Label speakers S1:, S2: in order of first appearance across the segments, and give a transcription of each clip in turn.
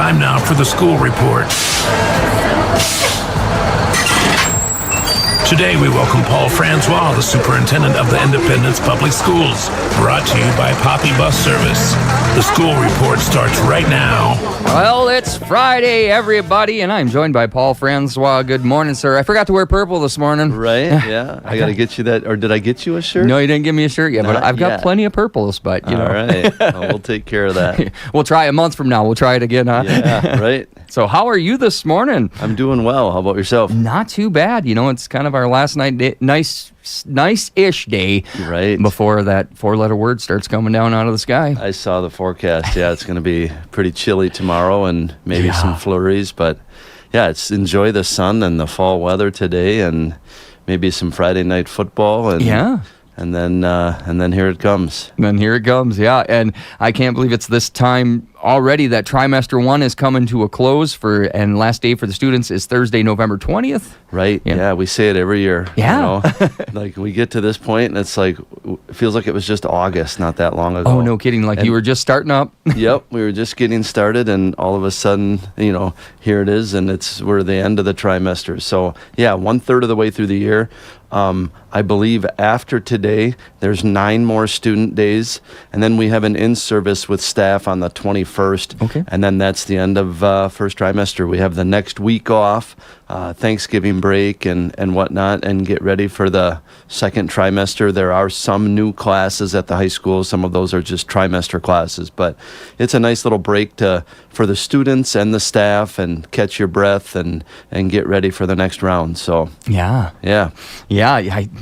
S1: Time now for the school report. Today we welcome Paul Franzwa, the Superintendent of the Independence Public Schools. Brought to you by Poppy Bus Service. The school report starts right now.
S2: Well, it's Friday, everybody, and I'm joined by Paul Franzwa. Good morning, sir. I forgot to wear purple this morning.
S3: Right, yeah. I got to get you that, or did I get you a shirt?
S2: No, you didn't give me a shirt yet, but I've got plenty of purples, but, you know.
S3: All right, well, we'll take care of that.
S2: We'll try a month from now. We'll try it again, huh?
S3: Yeah, right.
S2: So how are you this morning?
S3: I'm doing well. How about yourself?
S2: Not too bad. You know, it's kind of our last night, nice-ish day
S3: right
S2: before that four-letter word starts coming down out of the sky.
S3: I saw the forecast. Yeah, it's going to be pretty chilly tomorrow and maybe some flurries. But, yeah, enjoy the sun and the fall weather today and maybe some Friday night football. And, And then here it comes.
S2: Then here it comes, yeah. And I can't believe it's this time already that trimester 1 is coming to a close and last day for the students is Thursday, November 20th.
S3: Right. Yeah, we say it every year.
S2: Yeah.
S3: You know? Like we get to this point and it's like, it feels like it was just August, not that long ago.
S2: Oh, no kidding. Like you were just starting up.
S3: Yep. We were just getting started and all of a sudden, here it is and we're the end of the trimester. So yeah, 1/3 of the way through the year. I believe after today, there's 9 more student days, and then we have an in-service with staff on the 21st, and then that's the end of first trimester. We have the next week off, Thanksgiving break and whatnot, and get ready for the second trimester. There are some new classes at the high school. Some of those are just trimester classes, but it's a nice little break for the students and the staff and catch your breath and get ready for the next round. So
S2: yeah.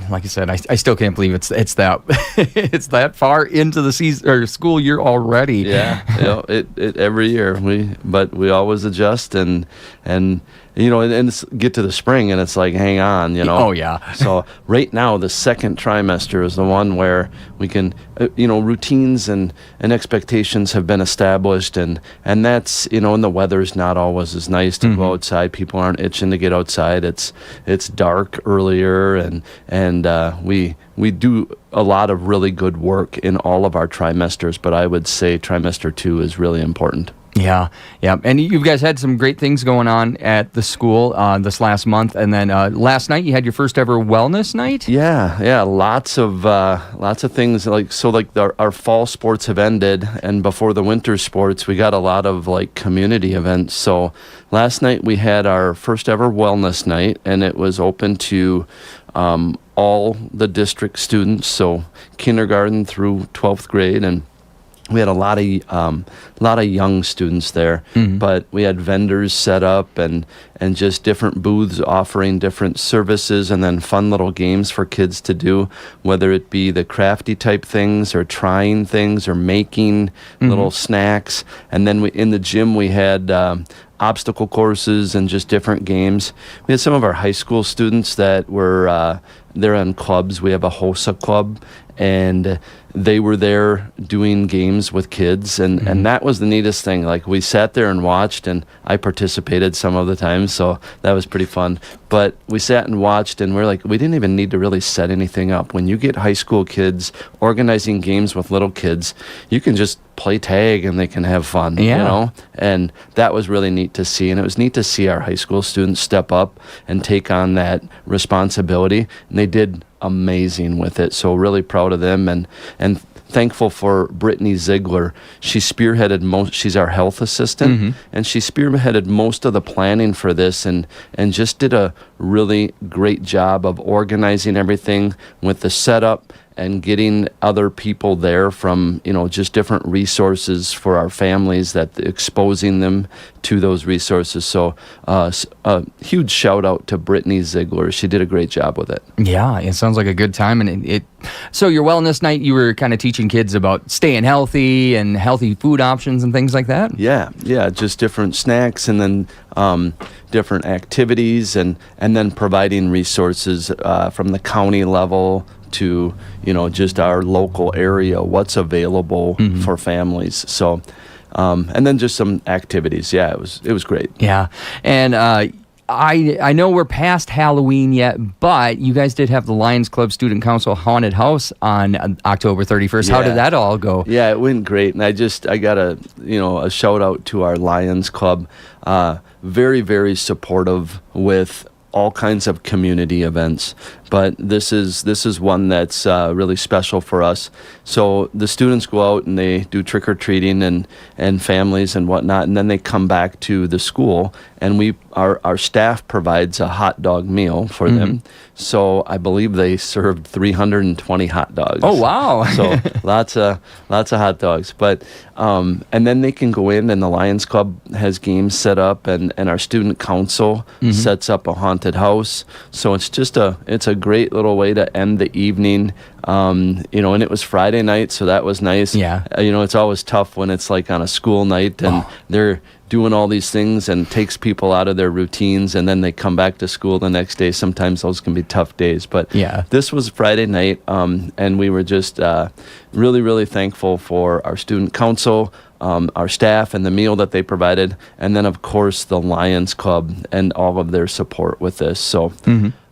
S2: Like I said, I still can't believe it's that it's that far into the season or school year already.
S3: Yeah, it every year we always adjust and get to the spring and it's like hang on,
S2: Oh yeah.
S3: So right now the second trimester is the one where we can routines and expectations have been established and that's and the weather's not always as nice to go outside. People aren't itching to get outside. It's dark earlier and we do a lot of really good work in all of our trimesters, but I would say trimester 2 is really important.
S2: Yeah. And you guys had some great things going on at the school this last month, and then last night you had your first ever wellness night.
S3: Yeah, lots of things our fall sports have ended, and before the winter sports, we got a lot of community events. So last night we had our first ever wellness night, and it was open to all the district students, so kindergarten through 12th grade, and we had a lot of young students there, but we had vendors set up and just different booths offering different services and then fun little games for kids to do, whether it be the crafty type things or trying things or making little snacks. And then in the gym we had obstacle courses and just different games. We had some of our high school students that were they're in clubs. We have a HOSA club, and they were there doing games with kids, and that was the neatest thing. We sat there and watched, and I participated some of the time, so that was pretty fun. But we sat and watched, and we didn't even need to really set anything up. When you get high school kids organizing games with little kids, you can just play tag and they can have fun, And that was really neat to see, and it was neat to see our high school students step up and take on that responsibility, and they did amazing with it. So really proud of them and thankful for Brittany Ziegler. She spearheaded she's our health assistant, and she spearheaded most of the planning for this and just did a really great job of organizing everything with the setup and getting other people there from, just different resources for our families, that exposing them to those resources. So a huge shout out to Brittany Ziegler. She did a great job with it. Yeah,
S2: it sounds like a good time. And so your wellness night, you were kind of teaching kids about staying healthy and healthy food options and things like that?
S3: Yeah, just different snacks and then different activities and then providing resources from the county level to just our local area, what's available for families. So and then just some activities. Yeah, it was great.
S2: Yeah. And I know we're past Halloween yet, but you guys did have the Lions Club Student Council Haunted House on October 31st. How did that all go?
S3: Yeah, it went great. And I got a shout out to our Lions Club. Very, very supportive with all kinds of community events, but this is one that's really special for us. So the students go out and they do trick-or-treating and families and whatnot, and then they come back to the school, and our staff provides a hot dog meal for them. So I believe they served 320 hot dogs.
S2: Oh, wow.
S3: So lots of hot dogs. But and then they can go in, and the Lions Club has games set up, and our student council sets up a haunted house. So it's a great little way to end the evening. And it was Friday night, so that was nice.
S2: Yeah.
S3: It's always tough when it's like on a school night and they're doing all these things and takes people out of their routines, and then they come back to school the next day. Sometimes those can be tough days, but this was Friday night, and we were just really, really thankful for our student council, our staff, and the meal that they provided, and then of course the Lions Club and all of their support with this. So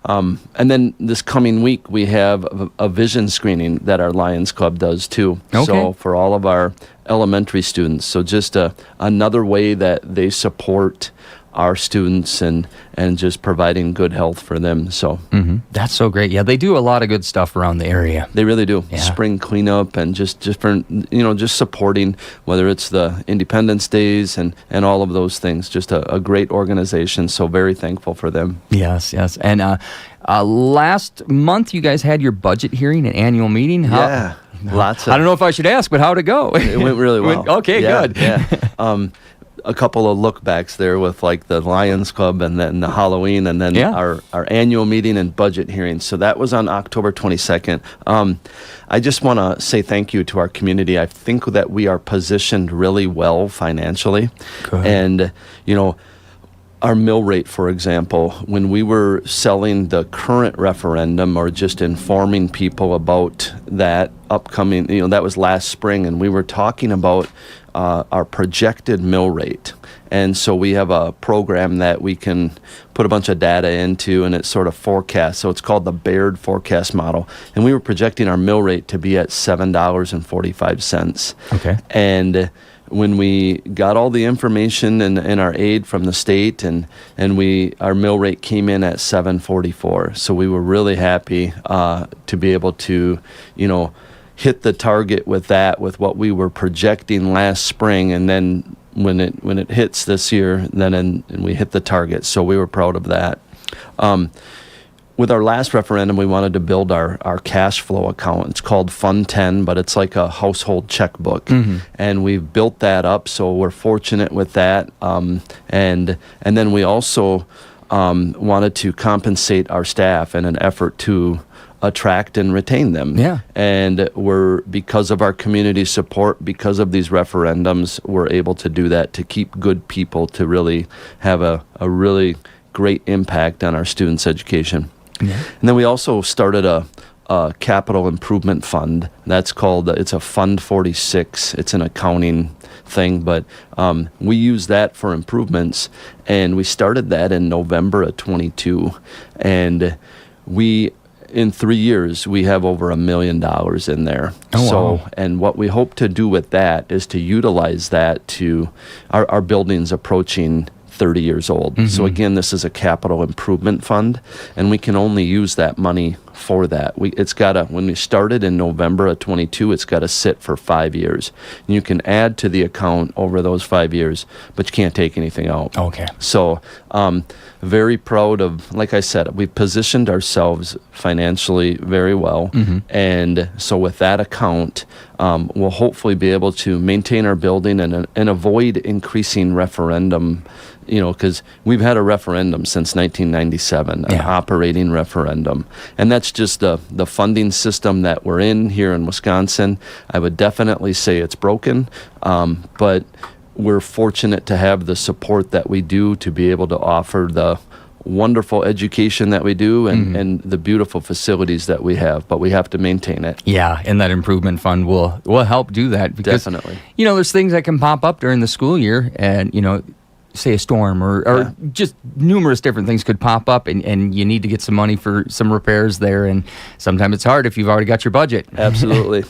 S3: and then this coming week we have a vision screening that our Lions Club does too.
S2: Okay.
S3: So for all of our elementary students, so just another way that they support our students and just providing good health for them. So
S2: That's so great. Yeah, they do a lot of good stuff around the area.
S3: they really do.
S2: Yeah.
S3: Spring cleanup and just different, just supporting, whether it's the Independence Days and all of those things. Just a great organization. So very thankful for them.
S2: Yes. And last month you guys had your budget hearing, an annual meeting.
S3: Yeah. Lots of.
S2: I don't know if I should ask, but how'd it go?
S3: It went really well.
S2: Okay,
S3: Yeah,
S2: good.
S3: Yeah. A couple of look backs there with like the Lions Club and then the Halloween and then our annual meeting and budget hearing. So that was on October 22nd. I just want to say thank you to our community. I think that we are positioned really well financially.
S2: Good.
S3: And, our mill rate, for example, when we were selling the current referendum or just informing people about that upcoming, that was last spring, and we were talking about our projected mill rate. And so we have a program that we can put a bunch of data into, and it sort of forecasts. So it's called the Baird forecast model. And we were projecting our mill rate to be at $7.45.
S2: Okay.
S3: And when we got all the information and our aid from the state, and our mill rate came in at 7.44. So we were really happy to be able to, hit the target with what we were projecting last spring, and then when it hits this year, and we hit the target. So we were proud of that. With our last referendum, we wanted to build our cash flow account. It's called Fund 10, but it's like a household checkbook. And we've built that up, so we're fortunate with that. And then we also wanted to compensate our staff in an effort to attract and retain them.
S2: Yeah.
S3: And because of our community support, because of these referendums, we're able to do that, to keep good people, to really have a really great impact on our students' education. Yeah. And then we also started a capital improvement fund. That's called, it's a Fund 46. It's an accounting thing, but we use that for improvements. And we started that in November of 22. And in 3 years, we have over $1 million in there.
S2: Oh,
S3: so,
S2: wow.
S3: And what we hope to do with that is to utilize that to our buildings approaching 30 years old. So again, this is a capital improvement fund, and we can only use that money for that. When we started in November of 22, it's got to sit for 5 years. And you can add to the account over those 5 years, but you can't take anything out.
S2: Okay.
S3: So very proud of, like I said, we've positioned ourselves financially very well. And so with that account, we'll hopefully be able to maintain our building and avoid increasing referendum, because we've had a referendum since 1997, an operating referendum. And that's just the funding system that we're in here in Wisconsin. I would definitely say it's broken, but we're fortunate to have the support that we do to be able to offer the wonderful education that we do and the beautiful facilities that we have, but we have to maintain it.
S2: Yeah, and that improvement fund will help do that. Because,
S3: Definitely.
S2: there's things that can pop up during the school year, and, say a storm or just numerous different things could pop up, and you need to get some money for some repairs there, and sometimes it's hard if you've already got your budget.
S3: Absolutely.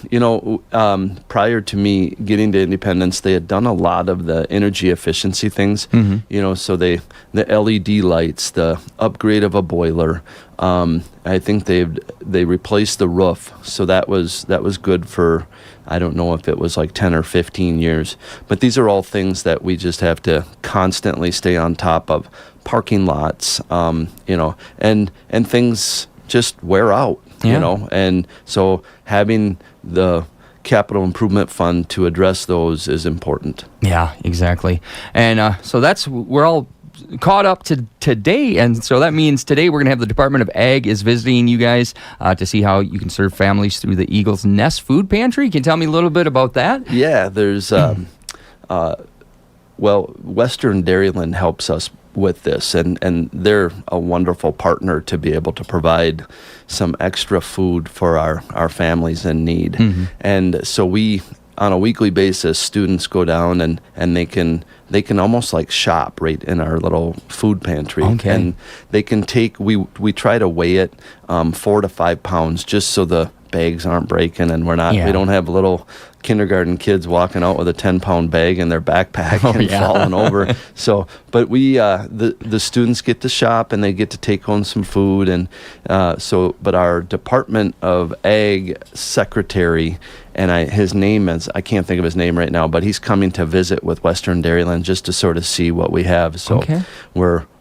S3: Prior to me getting to Independence, they had done a lot of the energy efficiency things. So the LED lights, the upgrade of a boiler. I think they replaced the roof, so that was good for, I don't know if it was like 10 or 15 years. But these are all things that we just have to constantly stay on top of. Parking lots, and things just wear out, and so having the capital improvement fund to address those is important.
S2: Yeah, exactly. And so we're all caught up to today, and so that means today we're going to have the Department of Ag is visiting you guys to see how you can serve families through the Eagle's Nest Food Pantry. Can you tell me a little bit about that?
S3: Yeah, there's Western Dairyland helps us with this, and they're a wonderful partner to be able to provide some extra food for our families in need. And so we, on a weekly basis, students go down and they can almost like shop right in our little food pantry. And they can take, we try to weigh it 4 to 5 pounds, just so the bags aren't breaking, and we don't have little kindergarten kids walking out with a 10-pound bag in their backpack and falling over. So, but we the students get to shop and they get to take home some food, and but our Department of Ag secretary, and his name is, I can't think of his name right now, but he's coming to visit with Western Dairyland just to sort of see what we have. So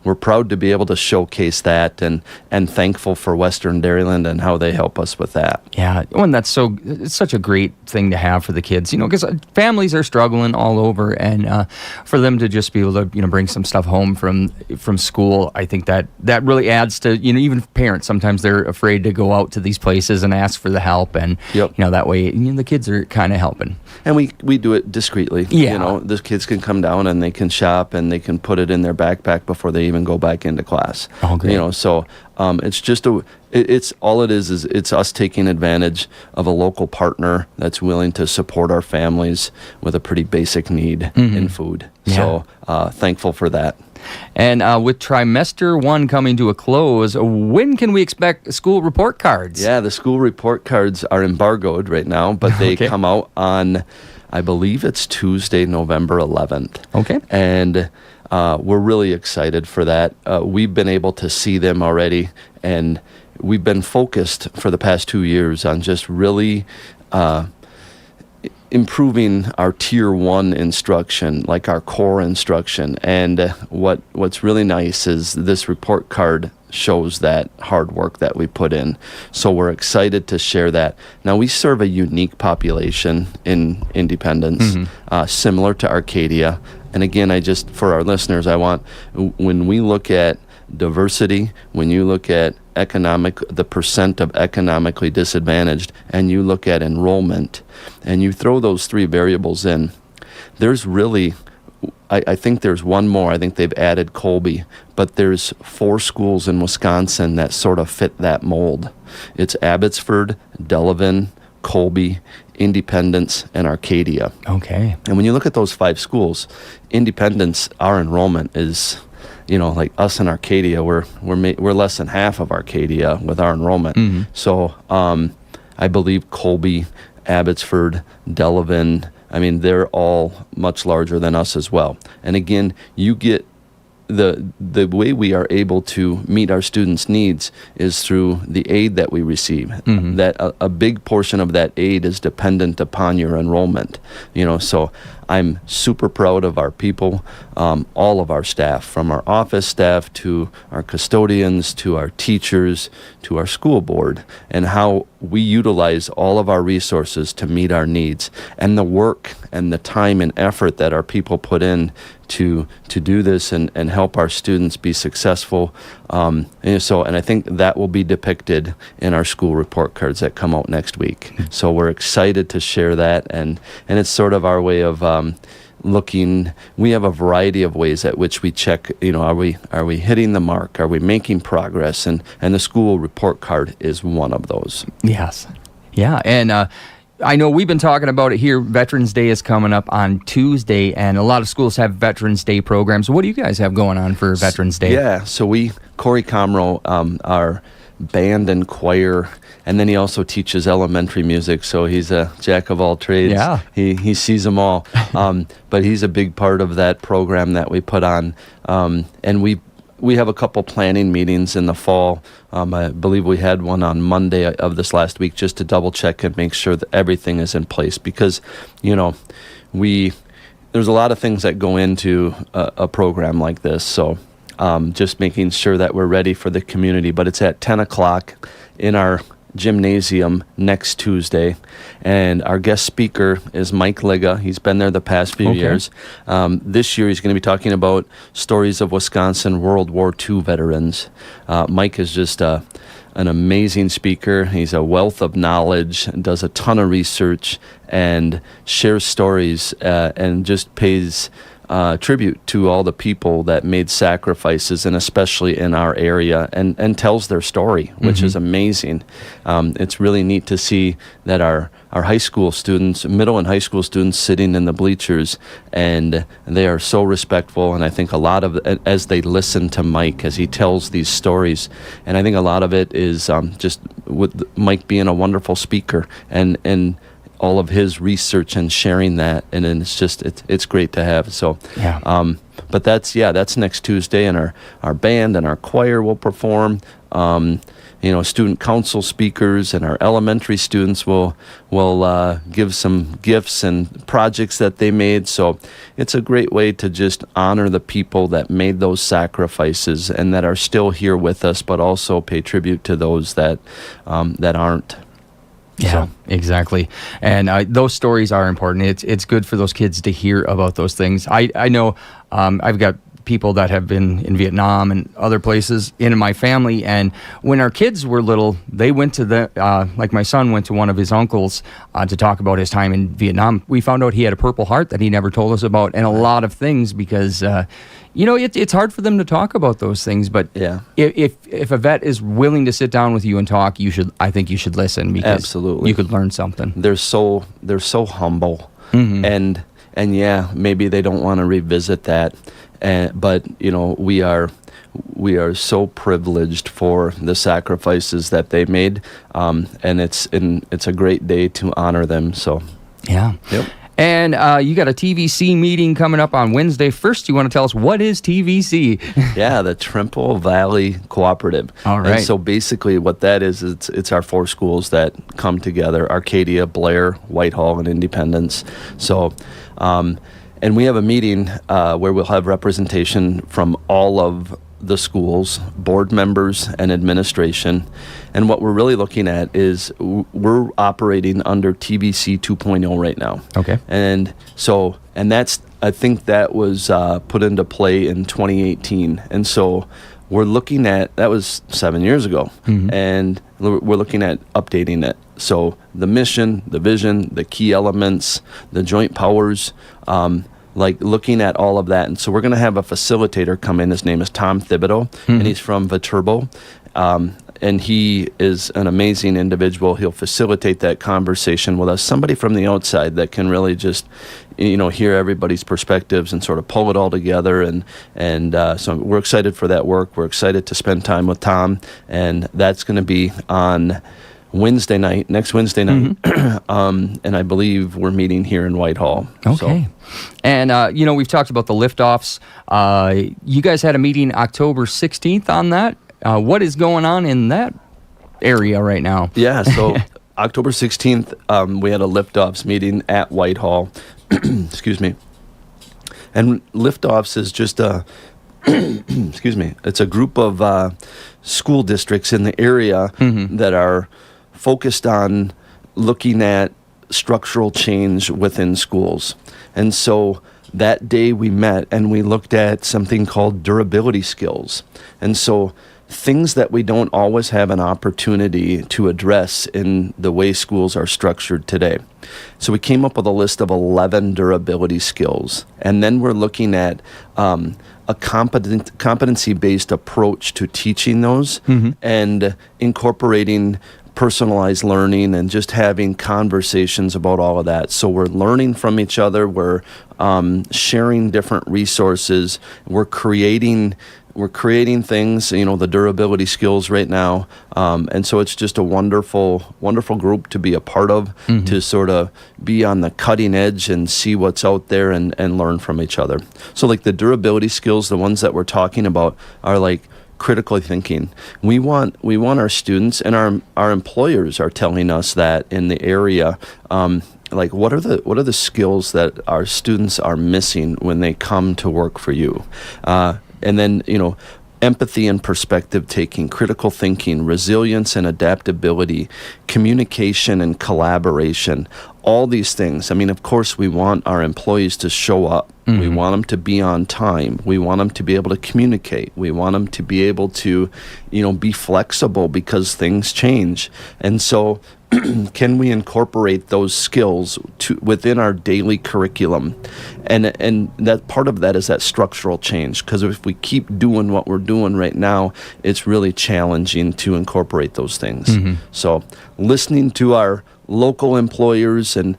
S3: we're proud to be able to showcase that, and thankful for Western Dairyland and how they help us with that.
S2: Yeah, and it's such a great thing to have for the kids, because families are struggling all over, and for them to just be able to, bring some stuff home from school, I think that really adds to, even parents, sometimes they're afraid to go out to these places and ask for the help, and that way, the kids are kind of helping.
S3: And we do it discreetly. The kids can come down and they can shop and they can put it in their backpack before they even go back into class.
S2: Oh, great.
S3: So it's just it's all it is it's us taking advantage of a local partner that's willing to support our families with a pretty basic need in food. So thankful for that.
S2: And with trimester 1 coming to a close, when can we expect school report cards?
S3: Yeah, the school report cards are embargoed right now, but they come out on, I believe it's Tuesday, November 11th.
S2: Okay.
S3: And we're really excited for that. We've been able to see them already, and we've been focused for the past 2 years on just really improving our tier 1 instruction, like our core instruction. And what's really nice is this report card shows that hard work that we put in. So we're excited to share that. Now, we serve a unique population in Independence, similar to Arcadia. And again, for our listeners, when we look at diversity, when you look at the percent of economically disadvantaged, and you look at enrollment, and you throw those 3 variables in, there's really, I think there's one more. I think they've added Colby, but there's 4 schools in Wisconsin that sort of fit that mold. It's Abbotsford, Delavan, Colby, Independence, and Arcadia.
S2: Okay.
S3: And when you look at those 5 schools, Independence, our enrollment is, like us in Arcadia, we're less than half of Arcadia with our enrollment. So I believe Colby, Abbotsford, Delavan, they're all much larger than us as well. And again, you get the way we are able to meet our students' needs is through the aid that we receive. That a big portion of that aid is dependent upon your enrollment. So I'm super proud of our people, all of our staff, from our office staff to our custodians to our teachers to our school board, and how we utilize all of our resources to meet our needs, and the work and the time and effort that our people put in to do this and help our students be successful. And I think that will be depicted in our school report cards that come out next week. So we're excited to share that, and it's sort of our way of looking. We have a variety of ways at which we check, are we hitting the mark? Are we making progress? And the school report card is one of those.
S2: Yes. Yeah. And I know we've been talking about it here. Veterans Day is coming up on Tuesday, and a lot of schools have Veterans Day programs. What do you guys have going on for Veterans Day?
S3: Yeah, so Corey Comro, our band and choir, and then he also teaches elementary music, so he's a jack of all trades.
S2: Yeah.
S3: He sees them all. But he's a big part of that program that we put on. And we have a couple planning meetings in the fall. I believe we had one on Monday of this last week just to double check and make sure that everything is in place, because, there's a lot of things that go into a program like this. So just making sure that we're ready for the community. But it's at 10 o'clock in our gymnasium next Tuesday, and our guest speaker is Mike Liga. He's been there the past few years. This year he's going to be talking about stories of Wisconsin World War II veterans. Mike is just an amazing speaker. He's a wealth of knowledge, does a ton of research, and shares stories and just pays tribute to all the people that made sacrifices, and especially in our area, and tells their story, which is amazing. It's really neat to see that our high school students, middle and high school students, sitting in the bleachers, and they are so respectful. And I think a lot of, as they listen to Mike as he tells these stories, and I think a lot of it is just with Mike being a wonderful speaker, and all of his research and sharing that, and then it's great to have. So, but that's next Tuesday, and our band and our choir will perform. Student council speakers and our elementary students will give some gifts and projects that they made. So it's a great way to just honor the people that made those sacrifices and that are still here with us, but also pay tribute to those that aren't.
S2: Yeah, exactly. And those stories are important. It's good for those kids to hear about those things. I know I've got people that have been in Vietnam and other places in my family, and when our kids were little, they went to like my son went to one of his uncles to talk about his time in Vietnam. We found out he had a Purple Heart that he never told us about, and a lot of things, because it's hard for them to talk about those things. But if a vet is willing to sit down with you and talk, I think you should listen, because
S3: absolutely,
S2: you could learn something.
S3: They're so humble, and maybe they don't want to revisit that. But we are so privileged for the sacrifices that they made, and it's a great day to honor them. So
S2: yeah. Yep. And you got a TVC meeting coming up on Wednesday. First, you want to tell us, what is TVC?
S3: Yeah, the Trimble Valley Cooperative.
S2: All right.
S3: And so basically what that is, it's our 4 schools that come together: Arcadia, Blair, Whitehall, and Independence. So, and we have a meeting where we'll have representation from all of the schools, board members, and administration. And what we're really looking at is we're operating under TVC 2.0 right now.
S2: Okay.
S3: And so, I think that was put into play in 2018. And so we're looking at, that was 7 years ago, and we're looking at updating it. So the mission, the vision, the key elements, the joint powers, looking at all of that. And so we're going to have a facilitator come in. His name is Tom Thibodeau, and he's from Viterbo. And he is an amazing individual. He'll facilitate that conversation with us, somebody from the outside that can really just, hear everybody's perspectives and sort of pull it all together. And so we're excited for that work. We're excited to spend time with Tom, and that's going to be on next Wednesday night. And I believe we're meeting here in Whitehall.
S2: Okay. So. And, we've talked about the liftoffs. You guys had a meeting October 16th on that. What is going on in that area right now?
S3: Yeah, so October 16th, we had a liftoffs meeting at Whitehall. Excuse me. And liftoffs is just it's a group of school districts in the area that are focused on looking at structural change within schools. And so that day we met and we looked at something called durability skills. And so things that we don't always have an opportunity to address in the way schools are structured today. So we came up with a list of 11 durability skills. And then we're looking at a competency-based approach to teaching those and incorporating personalized learning and just having conversations about all of that. So we're learning from each other. We're sharing different resources. We're creating things, the durability skills right now. And so it's just a wonderful, wonderful group to be a part of, to sort of be on the cutting edge and see what's out there and learn from each other. So like the durability skills, the ones that we're talking about are like critical thinking. We want our students, and our employers are telling us that in the area, like what are the skills that our students are missing when they come to work for you? And then, empathy and perspective taking, critical thinking, resilience and adaptability, communication and collaboration, all these things. I mean, of course, we want our employees to show up. We want them to be on time. We want them to be able to communicate. We want them to be able to, be flexible because things change. And so can we incorporate those skills within our daily curriculum? And that part of that is that structural change, because if we keep doing what we're doing right now, it's really challenging to incorporate those things. So listening to our local employers and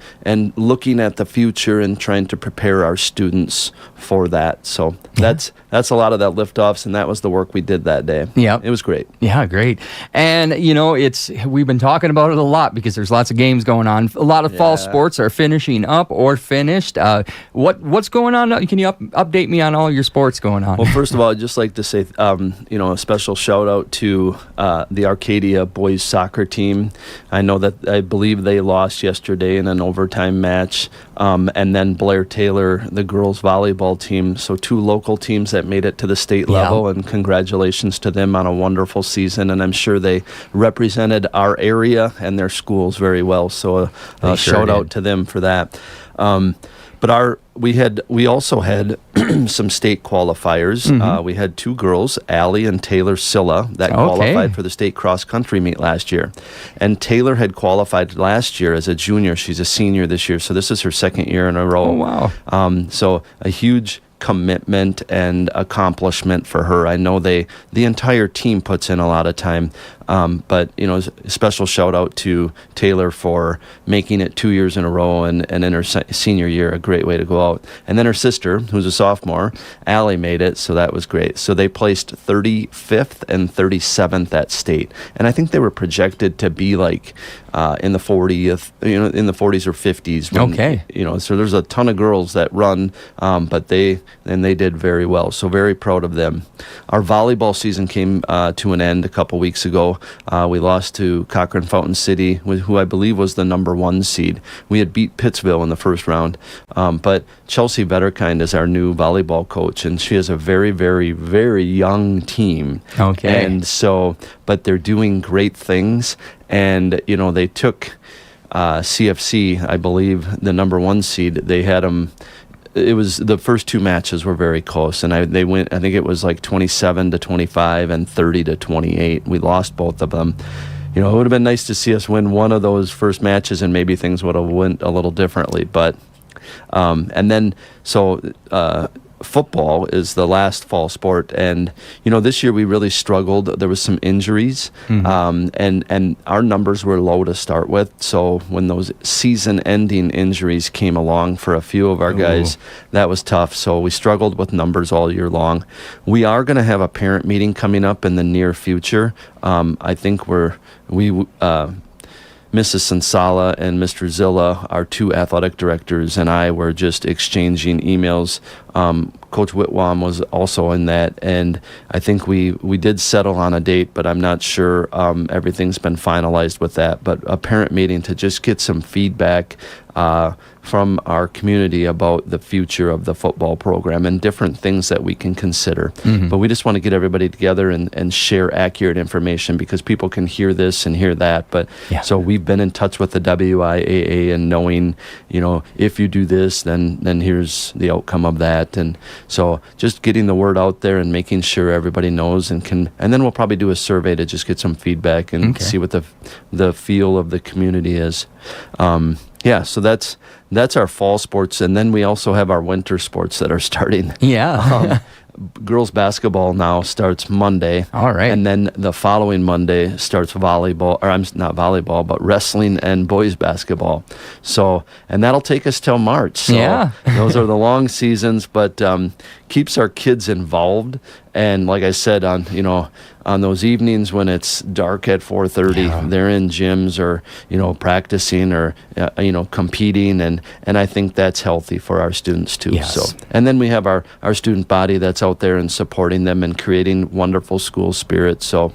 S3: looking at the future and trying to prepare our students for that. So that's a lot of that liftoffs, and that was the work we did that day.
S2: Yeah, it
S3: was great.
S2: Yeah, great. And we've been talking about it a lot because there's lots of games going on. A lot of fall sports are finishing up or finished. What's going on? Can you update me on all your sports going on?
S3: Well, first of all, I'd just like to say a special shout out to the Arcadia boys soccer team. I believe they lost yesterday in an overtime match, and then Blair Taylor, the girls volleyball team. So 2 local teams that made it to the state level, and congratulations to them on a wonderful season. And I'm sure they represented our area and their schools very well. So a shout out to them for that. But we also had some state qualifiers. We had 2 girls, Allie and Taylor Silla, that qualified for the state cross country meet last year. And Taylor had qualified last year as a junior. She's a senior this year, so this is her 2nd year in a row.
S2: Oh, wow.
S3: So a huge commitment and accomplishment for her. I know the entire team puts in a lot of time. But, special shout out to Taylor for making it 2 years in a row, and in her senior year, a great way to go out. And then her sister, who's a sophomore, Allie, made it, so that was great. So they placed 35th and 37th at state. And I think they were projected to be like in the 40th, in the 40s or 50s. So there's a ton of girls that run, but they did very well. So very proud of them. Our volleyball season came to an end a couple weeks ago. We lost to Cochrane Fountain City, who I believe was the number 1 seed. We had beat Pittsville in the first round, but Chelsea Vetterkind is our new volleyball coach, and she has a very, very, very young team. And so, but they're doing great things, and they took CFC, I believe, the number 1 seed. They had them. It was the first 2 matches were very close, and they went. I think it was like 27-25 and 30-28. We lost both of them. It would have been nice to see us win one of those first matches, and maybe things would have went a little differently. But and then football is the last fall sport, and this year we really struggled. There was some injuries, and our numbers were low to start with. So when those season-ending injuries came along for a few of our guys, that was tough. So we struggled with numbers all year long. We are going to have a parent meeting coming up in the near future. I think Mrs. Sansala and Mr. Zilla, our 2 athletic directors, and I were just exchanging emails. Coach Whitwam was also in that, and I think we did settle on a date, but I'm not sure everything's been finalized with that. But a parent meeting to just get some feedback from our community about the future of the football program and different things that we can consider. But we just want to get everybody together and share accurate information, because people can hear this and hear that. But so we've been in touch with the WIAA and knowing, if you do this, then here's the outcome of that. And so just getting the word out there and making sure everybody knows and then we'll probably do a survey to just get some feedback and see what the feel of the community is. So that's our fall sports, and then we also have our winter sports that are starting. girls basketball now starts Monday.
S2: All right.
S3: And then the following Monday starts volleyball, or I'm not volleyball, but wrestling and boys basketball. So, and that'll take us till March. So
S2: Yeah.
S3: those are the long seasons, but keeps our kids involved. And like I said, on those evenings when it's dark at 4:30, they're in gyms or practicing or competing, and I think that's healthy for our students too.
S2: Yes.
S3: So, and then we have our student body that's out there and supporting them and creating wonderful school spirit. So.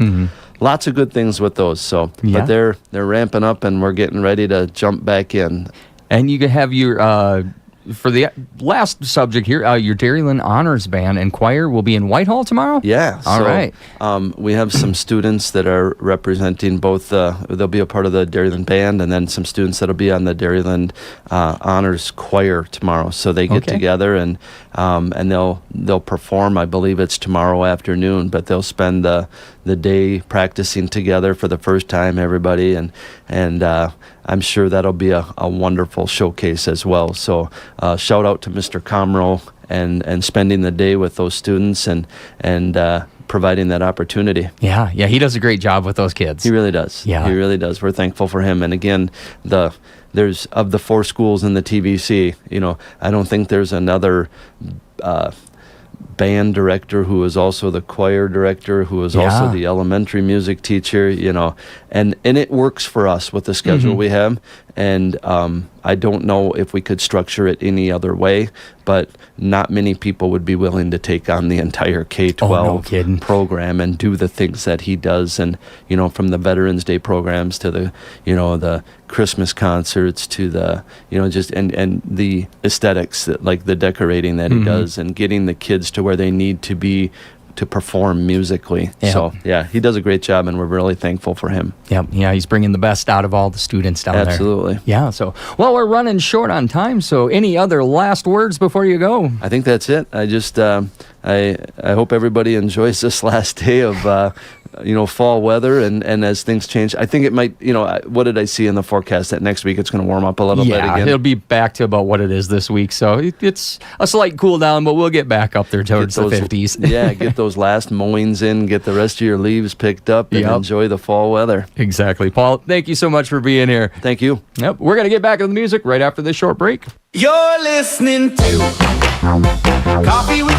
S3: Lots of good things with those. So,
S2: Yeah.
S3: but they're ramping up, and we're getting ready to jump back in.
S2: And you can have your, for the last subject here, your Dairyland Honors Band and Choir will be in Whitehall tomorrow?
S3: Yeah.
S2: All right.
S3: We have some students that are representing both, they'll be a part of the Dairyland Band, and then some students that'll be on the Dairyland Honors Choir tomorrow. So they get together and they'll perform. I believe it's tomorrow afternoon, but they'll spend the day practicing together for the first time, everybody, and I'm sure that'll be a wonderful showcase as well. So shout out to Mr. Comro and spending the day with those students and providing that opportunity.
S2: Yeah, he does a great job with those kids.
S3: He really does.
S2: Yeah.
S3: He really does. We're thankful for him. And again, there's of the 4 schools in the TVC, I don't think there's another band director who is also the choir director, who is also the elementary music teacher, and it works for us with the schedule we have. And I don't know if we could structure it any other way, but not many people would be willing to take on the entire K-12 program and do the things that he does. And, from the Veterans Day programs to the Christmas concerts to the, just, and the aesthetics, like the decorating that he does, and getting the kids to where they need to be to perform musically.
S2: Yeah.
S3: So, he does a great job, and we're really thankful for him.
S2: Yep. Yeah, he's bringing the best out of all the students down there.
S3: Absolutely.
S2: Yeah, so, well, we're running short on time, so any other last words before you go?
S3: I think that's it. I just, I hope everybody enjoys this last day of, fall weather, and as things change, I think it might, what did I see in the forecast that next week it's going to warm up a little bit again?
S2: It'll be back to about what it is this week, so it's a slight cool down, but we'll get back up there towards the 50s.
S3: Get those last mowings in, get the rest of your leaves picked up, and enjoy the fall weather.
S2: Exactly. Paul, thank you so much for being here.
S3: Thank you.
S2: Yep, we're going to get back to the music right after this short break.
S4: You're listening to Coffee with